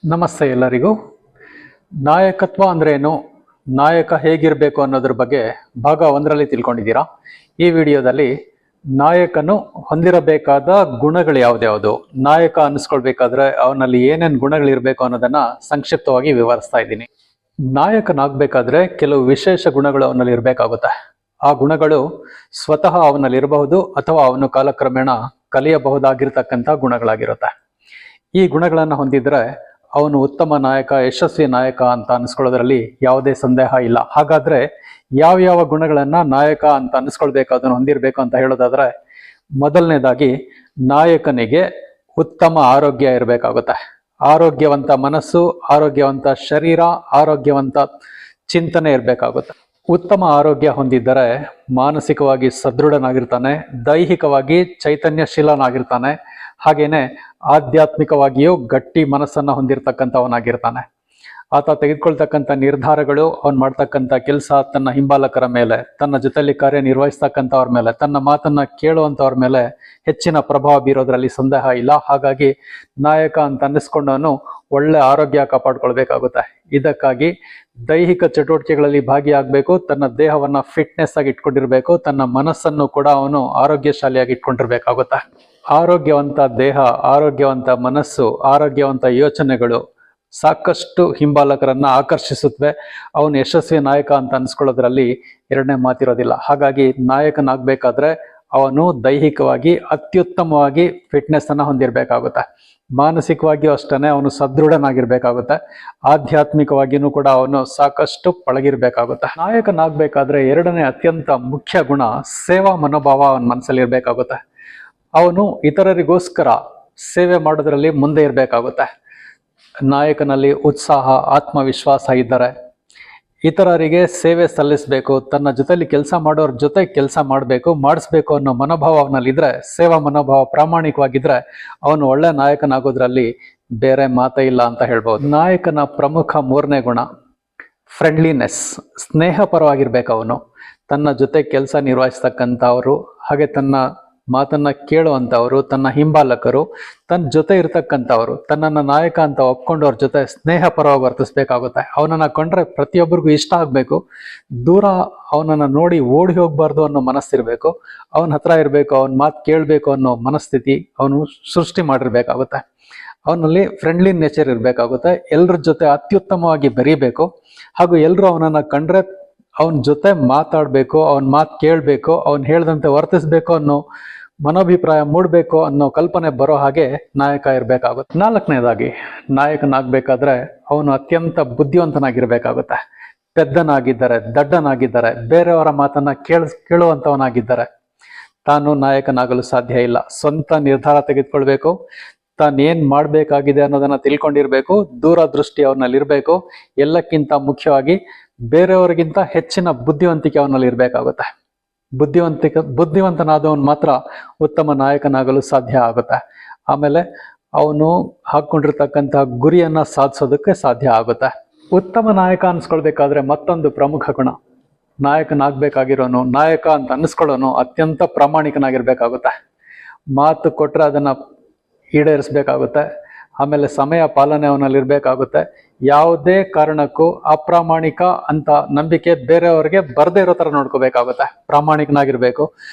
ನಮಸ್ತೆ ಎಲ್ಲರಿಗೂ. ನಾಯಕತ್ವ ಅಂದ್ರೆ ಏನು, ನಾಯಕ ಹೇಗಿರಬೇಕು ಅನ್ನೋದ್ರ ಬಗ್ಗೆ ಭಾಗ 1ರಲ್ಲಿ ತಿಳ್ಕೊಂಡಿದ್ದೀರಾ. ಈ ವಿಡಿಯೋದಲ್ಲಿ ನಾಯಕನು ಹೊಂದಿರಬೇಕಾದ ಗುಣಗಳು ಯಾವ್ದ್ಯಾವುದು, ನಾಯಕ ಅನ್ನಿಸ್ಕೊಳ್ಬೇಕಾದ್ರೆ ಅವನಲ್ಲಿ ಏನೇನು ಗುಣಗಳಿರಬೇಕು ಅನ್ನೋದನ್ನ ಸಂಕ್ಷಿಪ್ತವಾಗಿ ವಿವರಿಸ್ತಾ ಇದ್ದೀನಿ. ನಾಯಕನಾಗಬೇಕಾದ್ರೆ ಕೆಲವು ವಿಶೇಷ ಗುಣಗಳು ಅವನಲ್ಲಿ ಇರಬೇಕಾಗುತ್ತೆ. ಆ ಗುಣಗಳು ಸ್ವತಃ ಅವನಲ್ಲಿ ಇರಬಹುದು ಅಥವಾ ಅವನು ಕಾಲಕ್ರಮೇಣ ಕಲಿಯಬಹುದಾಗಿರ್ತಕ್ಕಂಥ ಗುಣಗಳಾಗಿರುತ್ತೆ. ಈ ಗುಣಗಳನ್ನು ಹೊಂದಿದ್ರೆ ಅವನು ಉತ್ತಮ ನಾಯಕ, ಯಶಸ್ವಿ ನಾಯಕ ಅಂತ ಅನ್ಸ್ಕೊಳ್ಳೋದ್ರಲ್ಲಿ ಯಾವುದೇ ಸಂದೇಹ ಇಲ್ಲ. ಹಾಗಾದ್ರೆ ಯಾವ ಗುಣಗಳನ್ನ ನಾಯಕ ಅಂತ ಅನ್ಸ್ಕೊಳ್ಬೇಕು, ಅದನ್ನು ಹೊಂದಿರಬೇಕು ಅಂತ ಹೇಳೋದಾದ್ರೆ, ಮೊದಲನೇದಾಗಿ ನಾಯಕನಿಗೆ ಉತ್ತಮ ಆರೋಗ್ಯ ಇರಬೇಕಾಗುತ್ತೆ. ಆರೋಗ್ಯವಂತ ಮನಸ್ಸು, ಆರೋಗ್ಯವಂತ ಶರೀರ, ಆರೋಗ್ಯವಂತ ಚಿಂತನೆ ಇರಬೇಕಾಗುತ್ತೆ. ಉತ್ತಮ ಆರೋಗ್ಯ ಹೊಂದಿದ್ದರೆ ಮಾನಸಿಕವಾಗಿ ಸದೃಢನಾಗಿರ್ತಾನೆ, ದೈಹಿಕವಾಗಿ ಚೈತನ್ಯಶೀಲನಾಗಿರ್ತಾನೆ, ಹಾಗೇನೆ ಆಧ್ಯಾತ್ಮಿಕವಾಗಿಯೂ ಗಟ್ಟಿ ಮನಸ್ಸನ್ನ ಹೊಂದಿರತಕ್ಕಂಥವನಾಗಿರ್ತಾನೆ. ಆತ ತೆಗೆದುಕೊಳ್ತಕ್ಕಂಥ ನಿರ್ಧಾರಗಳು, ಅವನು ಮಾಡ್ತಕ್ಕಂಥ ಕೆಲಸ ತನ್ನ ಹಿಂಬಾಲಕರ ಮೇಲೆ, ತನ್ನ ಜೊತೆಯಲ್ಲಿ ಕಾರ್ಯನಿರ್ವಹಿಸ್ತಕ್ಕಂಥವ್ರ ಮೇಲೆ, ತನ್ನ ಮಾತನ್ನ ಕೇಳುವಂಥವ್ರ ಮೇಲೆ ಹೆಚ್ಚಿನ ಪ್ರಭಾವ ಬೀರೋದ್ರಲ್ಲಿ ಸಂದೇಹ ಇಲ್ಲ. ಹಾಗಾಗಿ ನಾಯಕ ಅಂತ ಅನ್ನಿಸ್ಕೊಂಡವನು ಒಳ್ಳೆ ಆರೋಗ್ಯ ಕಾಪಾಡ್ಕೊಳ್ಬೇಕಾಗುತ್ತೆ. ಇದಕ್ಕಾಗಿ ದೈಹಿಕ ಚಟುವಟಿಕೆಗಳಲ್ಲಿ ಭಾಗಿಯಾಗಬೇಕು, ತನ್ನ ದೇಹವನ್ನ ಫಿಟ್ನೆಸ್ ಆಗಿ ಇಟ್ಕೊಂಡಿರ್ಬೇಕು, ತನ್ನ ಮನಸ್ಸನ್ನು ಕೂಡ ಅವನು ಆರೋಗ್ಯಶಾಲಿಯಾಗಿ ಇಟ್ಕೊಂಡಿರ್ಬೇಕಾಗುತ್ತೆ. ಆರೋಗ್ಯವಂತ ದೇಹ, ಆರೋಗ್ಯವಂತ ಮನಸ್ಸು, ಆರೋಗ್ಯವಂತ ಯೋಚನೆಗಳು ಸಾಕಷ್ಟು ಹಿಂಬಾಲಕರನ್ನ ಆಕರ್ಷಿಸುತ್ತವೆ. ಅವನು ಯಶಸ್ವಿ ನಾಯಕ ಅಂತ ಅನ್ಸ್ಕೊಳ್ಳೋದ್ರಲ್ಲಿ ಎರಡನೇ ಮಾತಿರೋದಿಲ್ಲ. ಹಾಗಾಗಿ ನಾಯಕನಾಗಬೇಕಾದ್ರೆ ಅವನು ದೈಹಿಕವಾಗಿ ಅತ್ಯುತ್ತಮವಾಗಿ ಫಿಟ್ನೆಸ್ ಅನ್ನ ಹೊಂದಿರಬೇಕಾಗುತ್ತೆ. ಮಾನಸಿಕವಾಗಿಯೂ ಅಷ್ಟೇ ಅವನು ಸದೃಢನಾಗಿರ್ಬೇಕಾಗುತ್ತೆ. ಆಧ್ಯಾತ್ಮಿಕವಾಗಿಯೂ ಕೂಡ ಅವನು ಸಾಕಷ್ಟು ಪಳಗಿರ್ಬೇಕಾಗುತ್ತೆ. ನಾಯಕನಾಗಬೇಕಾದ್ರೆ ಎರಡನೇ ಅತ್ಯಂತ ಮುಖ್ಯ ಗುಣ ಸೇವಾ ಮನೋಭಾವ ಅವನ ಮನಸ್ಸಲ್ಲಿ ಇರಬೇಕಾಗುತ್ತೆ. ಅವನು ಇತರರಿಗೋಸ್ಕರ ಸೇವೆ ಮಾಡೋದ್ರಲ್ಲಿ ಮುಂದೆ ಇರಬೇಕಾಗುತ್ತೆ. ನಾಯಕನಲ್ಲಿ ಉತ್ಸಾಹ, ಆತ್ಮವಿಶ್ವಾಸ ಇದ್ದರೆ ಇತರರಿಗೆ ಸೇವೆ ಸಲ್ಲಿಸಬೇಕು, ತನ್ನ ಜೊತೆಲಿ ಕೆಲಸ ಮಾಡೋರ ಜೊತೆ ಕೆಲಸ ಮಾಡಿಸ್ಬೇಕು ಅನ್ನೋ ಮನೋಭಾವ ಅವನಲ್ಲಿದ್ರೆ, ಸೇವಾ ಮನೋಭಾವ ಪ್ರಾಮಾಣಿಕವಾಗಿದ್ರೆ ಅವನು ಒಳ್ಳೆ ನಾಯಕನಾಗೋದ್ರಲ್ಲಿ ಬೇರೆ ಮಾತೇ ಇಲ್ಲ ಅಂತ ಹೇಳ್ಬೋದು. ನಾಯಕನ ಪ್ರಮುಖ 3ನೇ ಗುಣ ಫ್ರೆಂಡ್ಲಿನೆಸ್, ಸ್ನೇಹಪರವಾಗಿರ್ಬೇಕು. ಅವನು ತನ್ನ ಜೊತೆ ಕೆಲಸ ನಿರ್ವಹಿಸ್ತಕ್ಕಂಥವ್ರು, ಹಾಗೆ ತನ್ನ ಮಾತನ್ನ ಕೇಳುವಂಥವ್ರು, ತನ್ನ ಹಿಂಬಾಲಕರು, ತನ್ನ ಜೊತೆ ಇರ್ತಕ್ಕಂಥವ್ರು, ತನ್ನನ್ನು ನಾಯಕ ಅಂತ ಒಪ್ಕೊಂಡವ್ರ ಜೊತೆ ಸ್ನೇಹಪರವಾಗಿ ವರ್ತಿಸ್ಬೇಕಾಗುತ್ತೆ. ಅವನನ್ನ ಕಂಡ್ರೆ ಪ್ರತಿಯೊಬ್ಬರಿಗೂ ಇಷ್ಟ ಆಗಬೇಕು, ದೂರ ಅವನನ್ನ ನೋಡಿ ಓಡಿ ಹೋಗ್ಬಾರ್ದು ಅನ್ನೋ ಮನಸ್ಸಿರ್ಬೇಕು, ಅವನ ಹತ್ರ ಇರಬೇಕು, ಅವನ ಮಾತು ಕೇಳಬೇಕು ಅನ್ನೋ ಮನಸ್ಥಿತಿ ಅವನು ಸೃಷ್ಟಿ ಮಾಡಿರ್ಬೇಕಾಗುತ್ತೆ. ಅವನಲ್ಲಿ ಫ್ರೆಂಡ್ಲಿ ನೇಚರ್ ಇರಬೇಕಾಗುತ್ತೆ. ಎಲ್ಲರ ಜೊತೆ ಅತ್ಯುತ್ತಮವಾಗಿ ಬೆರೀಬೇಕು, ಹಾಗೂ ಎಲ್ಲರೂ ಅವನನ್ನ ಕಂಡ್ರೆ ಅವನ ಜೊತೆ ಮಾತಾಡಬೇಕು, ಅವನ ಮಾತು ಕೇಳಬೇಕು, ಅವನು ಹೇಳ್ದಂತೆ ವರ್ತಿಸ್ಬೇಕು ಅನ್ನೋ ಮನೋಭಿಪ್ರಾಯ ಮೂಡಬೇಕು ಅನ್ನೋ ಕಲ್ಪನೆ ಬರೋ ಹಾಗೆ ನಾಯಕ ಇರಬೇಕಾಗುತ್ತೆ. 4ನೇದಾಗಿ ನಾಯಕನಾಗಬೇಕಾದ್ರೆ ಅವನು ಅತ್ಯಂತ ಬುದ್ಧಿವಂತನಾಗಿರ್ಬೇಕಾಗುತ್ತೆ. ಪೆದ್ದನಾಗಿದ್ದರೆ, ದಡ್ಡನಾಗಿದ್ದರೆ, ಬೇರೆಯವರ ಮಾತನ್ನ ಕೇಳುವಂಥವನಾಗಿದ್ದರೆ ತಾನು ನಾಯಕನಾಗಲು ಸಾಧ್ಯ ಇಲ್ಲ. ಸ್ವಂತ ನಿರ್ಧಾರ ತೆಗೆದುಕೊಳ್ಬೇಕು, ತಾನೇನ್ ಮಾಡಬೇಕಾಗಿದೆ ಅನ್ನೋದನ್ನ ತಿಳ್ಕೊಂಡಿರ್ಬೇಕು, ದೂರದೃಷ್ಟಿ ಅವನಲ್ಲಿರ್ಬೇಕು. ಎಲ್ಲಕ್ಕಿಂತ ಮುಖ್ಯವಾಗಿ ಬೇರೆಯವರಿಗಿಂತ ಹೆಚ್ಚಿನ ಬುದ್ಧಿವಂತಿಕೆ ಅವನಲ್ಲಿ ಇರಬೇಕಾಗುತ್ತೆ. ಬುದ್ಧಿವಂತನಾದವನು ಮಾತ್ರ ಉತ್ತಮ ನಾಯಕನಾಗಲು ಸಾಧ್ಯ ಆಗುತ್ತೆ. ಆಮೇಲೆ ಅವನು ಹಾಕೊಂಡಿರ್ತಕ್ಕಂತಹ ಗುರಿಯನ್ನ ಸಾಧಿಸೋದಕ್ಕೆ ಸಾಧ್ಯ ಆಗುತ್ತೆ. ಉತ್ತಮ ನಾಯಕ ಅನ್ಸ್ಕೊಳ್ಬೇಕಾದ್ರೆ ಮತ್ತೊಂದು ಪ್ರಮುಖ ಗುಣ, ನಾಯಕನಾಗಬೇಕಾಗಿರೋನು, ನಾಯಕ ಅಂತ ಅನ್ನಿಸ್ಕೊಳ್ಳೋನು ಅತ್ಯಂತ ಪ್ರಾಮಾಣಿಕನಾಗಿರ್ಬೇಕಾಗುತ್ತೆ. ಮಾತು ಕೊಟ್ರೆ ಅದನ್ನ ಈಡೇರಿಸ್ಬೇಕಾಗುತ್ತೆ. ಆಮೇಲೆ ಸಮಯ ಪಾಲನೆ ಅವನಲ್ಲಿ ಇರಬೇಕಾಗುತ್ತೆ. ಯಾವುದೇ ಕಾರಣಕ್ಕೂ ಅಪ್ರಾಮಾಣಿಕ ಅಂತ ನಂಬಿಕೆ ಬೇರೆಯವ್ರಿಗೆ ಬರದೇ ಇರೋ ಥರ ನೋಡ್ಕೋಬೇಕಾಗುತ್ತೆ. ಪ್ರಾಮಾಣಿಕನಾಗಿರ್ಬೇಕು,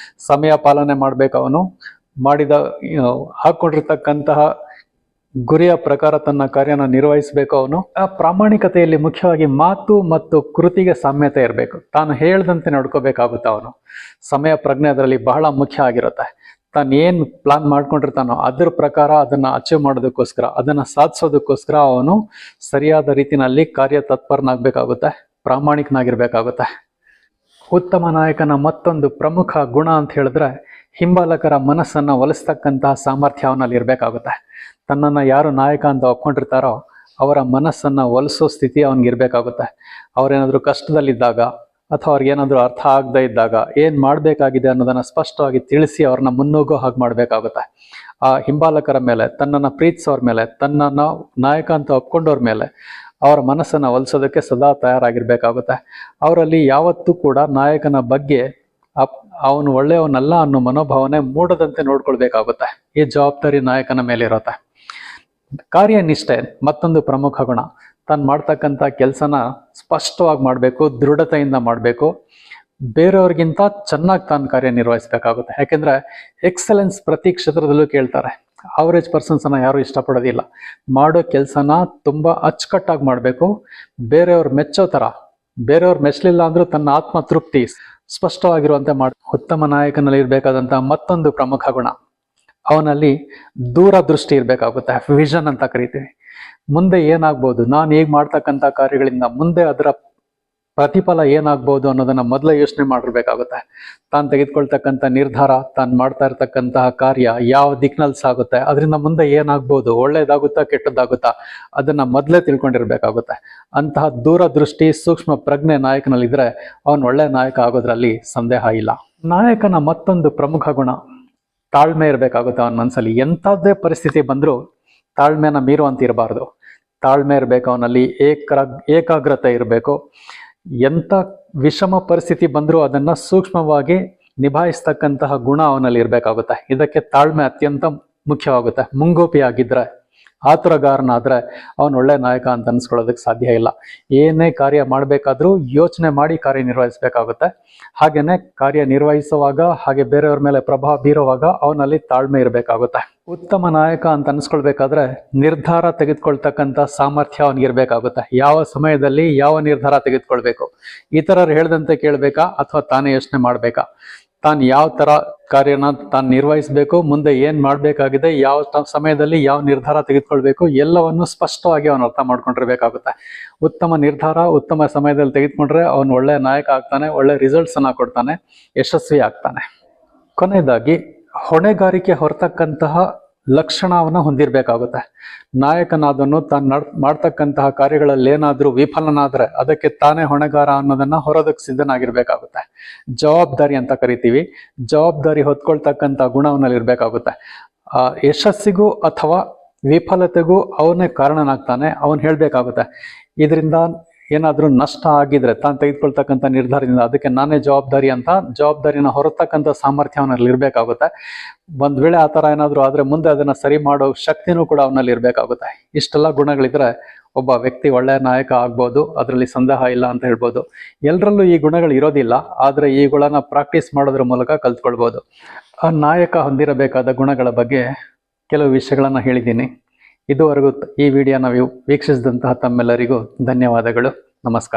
ಸಮಯ ಪಾಲನೆ ಮಾಡ್ಬೇಕು. ಅವನು ಹಾಕೊಂಡಿರ್ತಕ್ಕಂತಹ ಗುರಿಯ ಪ್ರಕಾರ ತನ್ನ ಕಾರ್ಯನ ನಿರ್ವಹಿಸಬೇಕು. ಅವನು ಆ ಪ್ರಾಮಾಣಿಕತೆಯಲ್ಲಿ ಮುಖ್ಯವಾಗಿ ಮಾತು ಮತ್ತು ಕೃತಿಗೆ ಸಾಮ್ಯತೆ ಇರಬೇಕು. ತಾನು ಹೇಳ್ದಂತೆ ನಡ್ಕೋಬೇಕಾಗುತ್ತೆ. ಅವನು ಸಮಯ ಪ್ರಜ್ಞೆ ಅದರಲ್ಲಿ ಬಹಳ ಮುಖ್ಯ ಆಗಿರುತ್ತೆ. ತಾನು ಏನು ಪ್ಲಾನ್ ಮಾಡ್ಕೊಂಡಿರ್ತಾನೋ ಅದ್ರ ಪ್ರಕಾರ ಅದನ್ನ ಅಚೀವ್ ಮಾಡೋದಕ್ಕೋಸ್ಕರ, ಅದನ್ನ ಸಾಧಿಸೋದಕ್ಕೋಸ್ಕರ ಅವನು ಸರಿಯಾದ ರೀತಿನಲ್ಲಿ ಕಾರ್ಯತತ್ಪರನಾಗಬೇಕಾಗುತ್ತೆ, ಪ್ರಾಮಾಣಿಕನಾಗಿರ್ಬೇಕಾಗುತ್ತೆ. ಉತ್ತಮ ನಾಯಕನ ಮತ್ತೊಂದು ಪ್ರಮುಖ ಗುಣ ಅಂತ ಹೇಳಿದ್ರೆ ಹಿಂಬಾಲಕರ ಮನಸ್ಸನ್ನ ಒಲಿಸ್ತಕ್ಕಂತಹ ಸಾಮರ್ಥ್ಯ ಅವನಲ್ಲಿ ಇರಬೇಕಾಗುತ್ತೆ. ತನ್ನನ್ನು ಯಾರು ನಾಯಕ ಅಂತ ಒಪ್ಕೊಂಡಿರ್ತಾರೋ ಅವರ ಮನಸ್ಸನ್ನ ಒಲಿಸೋ ಸ್ಥಿತಿ ಅವನಿಗಿರ್ಬೇಕಾಗುತ್ತೆ. ಅವರೇನಾದ್ರೂ ಕಷ್ಟದಲ್ಲಿದ್ದಾಗ ಅಥವಾ ಅವ್ರಿಗೇನಾದ್ರೂ ಅರ್ಥ ಆಗದೆ ಇದ್ದಾಗ ಏನ್ ಮಾಡ್ಬೇಕಾಗಿದೆ ಅನ್ನೋದನ್ನ ಸ್ಪಷ್ಟವಾಗಿ ತಿಳಿಸಿ ಅವ್ರನ್ನ ಮುನ್ನುಗ್ಗೋ ಹಾಗೆ ಮಾಡ್ಬೇಕಾಗುತ್ತೆ. ಆ ಹಿಂಬಾಲಕರ ಮೇಲೆ, ತನ್ನನ್ನು ಪ್ರೀತಿಸೋರ ಮೇಲೆ, ತನ್ನನ್ನ ನಾಯಕ ಅಂತ ಒಪ್ಕೊಂಡವ್ರ ಮೇಲೆ ಅವರ ಮನಸ್ಸನ್ನ ಒಲಿಸೋದಕ್ಕೆ ಸದಾ ತಯಾರಾಗಿರ್ಬೇಕಾಗುತ್ತೆ. ಅವರಲ್ಲಿ ಯಾವತ್ತೂ ಕೂಡ ನಾಯಕನ ಬಗ್ಗೆ ಅವನು ಒಳ್ಳೆಯವನಲ್ಲ ಅನ್ನೋ ಮನೋಭಾವನೆ ಮೂಡದಂತೆ ನೋಡ್ಕೊಳ್ಬೇಕಾಗುತ್ತೆ. ಈ ಜವಾಬ್ದಾರಿ ನಾಯಕನ ಮೇಲೆ ಇರುತ್ತೆ. ಕಾರ್ಯನಿಷ್ಠೆ ಮತ್ತೊಂದು ಪ್ರಮುಖ ಗುಣ. ತಾನು ಮಾಡ್ತಕ್ಕಂಥ ಕೆಲಸನ ಸ್ಪಷ್ಟವಾಗಿ ಮಾಡಬೇಕು, ದೃಢತೆಯಿಂದ ಮಾಡಬೇಕು, ಬೇರೆಯವ್ರಿಗಿಂತ ಚೆನ್ನಾಗಿ ತಾನು ಕಾರ್ಯನಿರ್ವಹಿಸಬೇಕಾಗುತ್ತೆ. ಯಾಕೆಂದ್ರೆ ಎಕ್ಸಲೆನ್ಸ್ ಪ್ರತಿ ಕ್ಷೇತ್ರದಲ್ಲೂ ಕೇಳ್ತಾರೆ. ಅವರೇಜ್ ಪರ್ಸನ್ಸನ್ನ ಯಾರು ಇಷ್ಟಪಡೋದಿಲ್ಲ. ಮಾಡೋ ಕೆಲಸನ ತುಂಬ ಅಚ್ಚುಕಟ್ಟಾಗಿ ಮಾಡಬೇಕು, ಬೇರೆಯವ್ರು ಮೆಚ್ಚೋ ಥರ, ಬೇರೆಯವ್ರು ಮೆಚ್ಚಲಿಲ್ಲ ಅಂದ್ರೂ ತನ್ನ ಆತ್ಮ ತೃಪ್ತಿ ಸ್ಪಷ್ಟವಾಗಿರುವಂತೆ ಉತ್ತಮ ನಾಯಕನಲ್ಲಿ ಇರಬೇಕಾದಂಥ ಮತ್ತೊಂದು ಪ್ರಮುಖ ಗುಣ, ಅವನಲ್ಲಿ ದೂರದೃಷ್ಟಿ ಇರಬೇಕಾಗುತ್ತೆ. ವಿಷನ್ ಅಂತ ಕರಿತೀವಿ. ಮುಂದೆ ಏನಾಗ್ಬೋದು, ನಾನು ಈಗ ಮಾಡ್ತಕ್ಕಂಥ ಕಾರ್ಯಗಳಿಂದ ಮುಂದೆ ಅದರ ಪ್ರತಿಫಲ ಏನಾಗ್ಬೋದು ಅನ್ನೋದನ್ನ ಮೊದಲೇ ಯೋಚನೆ ಮಾಡಿರ್ಬೇಕಾಗುತ್ತೆ. ತಾನು ತೆಗೆದುಕೊಳ್ತಕ್ಕಂಥ ನಿರ್ಧಾರ, ತಾನು ಮಾಡ್ತಾ ಇರ್ತಕ್ಕಂತಹ ಕಾರ್ಯ ಯಾವ ದಿಕ್ಕಿನಲ್ಲಿ ಸಾಗುತ್ತೆ, ಅದರಿಂದ ಮುಂದೆ ಏನಾಗ್ಬೋದು, ಒಳ್ಳೇದಾಗುತ್ತಾ ಕೆಟ್ಟದ್ದಾಗುತ್ತಾ, ಅದನ್ನ ಮೊದಲೇ ತಿಳ್ಕೊಂಡಿರ್ಬೇಕಾಗುತ್ತೆ. ಅಂತಹ ದೂರದೃಷ್ಟಿ, ಸೂಕ್ಷ್ಮ ಪ್ರಜ್ಞೆ ನಾಯಕನಲ್ಲಿದ್ರೆ ಅವನು ಒಳ್ಳೆ ನಾಯಕ ಆಗೋದ್ರಲ್ಲಿ ಸಂದೇಹ ಇಲ್ಲ. ನಾಯಕನ ಮತ್ತೊಂದು ಪ್ರಮುಖ ಗುಣ ತಾಳ್ಮೆ ಇರಬೇಕಾಗುತ್ತೆ. ಅವನ ಮನಸ್ಸಲ್ಲಿ ಎಂಥದ್ದೇ ಪರಿಸ್ಥಿತಿ ಬಂದರೂ ತಾಳ್ಮೆನ ಮೀರುವಂತ ಇರಬಾರ್ದು. ತಾಳ್ಮೆ ಇರಬೇಕು ಅವನಲ್ಲಿ, ಏಕಾಗ್ರತೆ ಇರಬೇಕು. ಎಂಥ ವಿಷಮ ಪರಿಸ್ಥಿತಿ ಬಂದರೂ ಅದನ್ನ ಸೂಕ್ಷ್ಮವಾಗಿ ನಿಭಾಯಿಸ್ತಕ್ಕಂತಹ ಗುಣ ಅವನಲ್ಲಿ ಇರಬೇಕಾಗುತ್ತೆ. ಇದಕ್ಕೆ ತಾಳ್ಮೆ ಅತ್ಯಂತ ಮುಖ್ಯವಾಗುತ್ತೆ. ಮುಂಗೋಪಿಯಾಗಿದ್ರೆ, ಆತುರಗಾರನಾದ್ರೆ ಅವನು ಒಳ್ಳೆ ನಾಯಕ ಅಂತ ಅನ್ಸ್ಕೊಳ್ಳೋದಕ್ಕೆ ಸಾಧ್ಯ ಇಲ್ಲ. ಏನೇ ಕಾರ್ಯ ಮಾಡಬೇಕಾದ್ರೂ ಯೋಚನೆ ಮಾಡಿ ಕಾರ್ಯನಿರ್ವಹಿಸಬೇಕಾಗುತ್ತೆ. ಹಾಗೇನೆ ಕಾರ್ಯನಿರ್ವಹಿಸುವಾಗ, ಹಾಗೆ ಬೇರೆಯವ್ರ ಮೇಲೆ ಪ್ರಭಾವ ಬೀರುವಾಗ ಅವನಲ್ಲಿ ತಾಳ್ಮೆ ಇರಬೇಕಾಗುತ್ತೆ. ಉತ್ತಮ ನಾಯಕ ಅಂತ ಅನ್ಸ್ಕೊಳ್ಬೇಕಾದ್ರೆ ನಿರ್ಧಾರ ತೆಗೆದುಕೊಳ್ತಕ್ಕಂಥ ಸಾಮರ್ಥ್ಯ ಅವನಿಗೆ ಇರಬೇಕಾಗುತ್ತೆ. ಯಾವ ಸಮಯದಲ್ಲಿ ಯಾವ ನಿರ್ಧಾರ ತೆಗೆದುಕೊಳ್ಬೇಕು, ಇತರರು ಹೇಳ್ದಂತೆ ಕೇಳಬೇಕಾ ಅಥವಾ ತಾನೇ ಯೋಚನೆ ಮಾಡಬೇಕಾ, ತಾನು ಯಾವ ತರ ಕಾರ್ಯನ ತಾನು ನಿರ್ವಹಿಸಬೇಕು, ಮುಂದೆ ಏನ್ ಮಾಡ್ಬೇಕಾಗಿದೆ, ಯಾವ ಸಮಯದಲ್ಲಿ ಯಾವ ನಿರ್ಧಾರ ತೆಗೆದುಕೊಳ್ಬೇಕು, ಎಲ್ಲವನ್ನು ಸ್ಪಷ್ಟವಾಗಿ ಅವನು ಅರ್ಥ ಮಾಡ್ಕೊಂಡಿರ್ಬೇಕಾಗುತ್ತೆ. ಉತ್ತಮ ನಿರ್ಧಾರ ಉತ್ತಮ ಸಮಯದಲ್ಲಿ ತೆಗೆದುಕೊಂಡ್ರೆ ಅವನು ಒಳ್ಳೆ ನಾಯಕ ಆಗ್ತಾನೆ, ಒಳ್ಳೆ ರಿಸಲ್ಟ್ಸ್ ಅನ್ನ ಕೊಡ್ತಾನೆ, ಯಶಸ್ವಿ ಆಗ್ತಾನೆ. ಕೊನೆಯದಾಗಿ ಹೊಣೆಗಾರಿಕೆ ಹೊರತಕ್ಕಂತಹ ಲಕ್ಷಣವನ್ನ ಹೊಂದಿರಬೇಕಾಗುತ್ತೆ. ನಾಯಕನಾದನು ತಾನು ಮಾಡ್ತಕ್ಕಂತಹ ಕಾರ್ಯಗಳಲ್ಲಿ ಏನಾದ್ರೂ ವಿಫಲನಾದ್ರೆ ಅದಕ್ಕೆ ತಾನೇ ಹೊಣೆಗಾರ ಅನ್ನೋದನ್ನ ಹೊರೋದಕ್ಕೆ ಸಿದ್ಧನಾಗಿರ್ಬೇಕಾಗುತ್ತೆ. ಜವಾಬ್ದಾರಿ ಅಂತ ಕರಿತೀವಿ. ಜವಾಬ್ದಾರಿ ಹೊತ್ಕೊಳ್ತಕ್ಕಂಥ ಗುಣ ಅವನಲ್ಲಿ ಇರ್ಬೇಕಾಗುತ್ತೆ. ಯಶಸ್ಸಿಗೂ ಅಥವಾ ವಿಫಲತೆಗೂ ಅವನೇ ಕಾರಣನಾಗ್ತಾನೆ. ಅವನು ಹೇಳ್ಬೇಕಾಗುತ್ತೆ, ಇದರಿಂದ ಏನಾದ್ರೂ ನಷ್ಟ ಆಗಿದ್ರೆ ತಾನು ತೆಗೆದುಕೊಳ್ತಕ್ಕಂಥ ನಿರ್ಧಾರದಿಂದ ಅದಕ್ಕೆ ನಾನೇ ಜವಾಬ್ದಾರಿ ಅಂತ ಜವಾಬ್ದಾರಿನ ಹೊರತಕ್ಕಂಥ ಸಾಮರ್ಥ್ಯ ಅವನಲ್ಲಿ ಇರಬೇಕಾಗುತ್ತೆ. ಒಂದ್ ವೇಳೆ ಆ ಥರ ಏನಾದರೂ ಆದ್ರೆ ಮುಂದೆ ಅದನ್ನ ಸರಿ ಮಾಡೋ ಶಕ್ತಿನೂ ಕೂಡ ಅವನಲ್ಲಿ ಇರಬೇಕಾಗುತ್ತೆ. ಇಷ್ಟೆಲ್ಲ ಗುಣಗಳಿದ್ರೆ ಒಬ್ಬ ವ್ಯಕ್ತಿ ಒಳ್ಳೆಯ ನಾಯಕ ಆಗ್ಬೋದು, ಅದರಲ್ಲಿ ಸಂದೇಹ ಇಲ್ಲ ಅಂತ ಹೇಳ್ಬೋದು. ಎಲ್ಲರಲ್ಲೂ ಈ ಗುಣಗಳು ಇರೋದಿಲ್ಲ, ಆದ್ರೆ ಈ ಗುಣನ ಪ್ರಾಕ್ಟೀಸ್ ಮಾಡೋದ್ರ ಮೂಲಕ ಕಲ್ತ್ಕೊಳ್ಬೋದು. ಆ ನಾಯಕ ಹೊಂದಿರಬೇಕಾದ ಗುಣಗಳ ಬಗ್ಗೆ ಕೆಲವು ವಿಷಯಗಳನ್ನ ಹೇಳಿದ್ದೀನಿ. ಇದುವರೆಗೂ ಈ ವಿಡಿಯೋನ ವೀಕ್ಷಿಸಿದಂತಹ ತಮ್ಮೆಲ್ಲರಿಗೂ ಧನ್ಯವಾದಗಳು. ನಮಸ್ಕಾರ.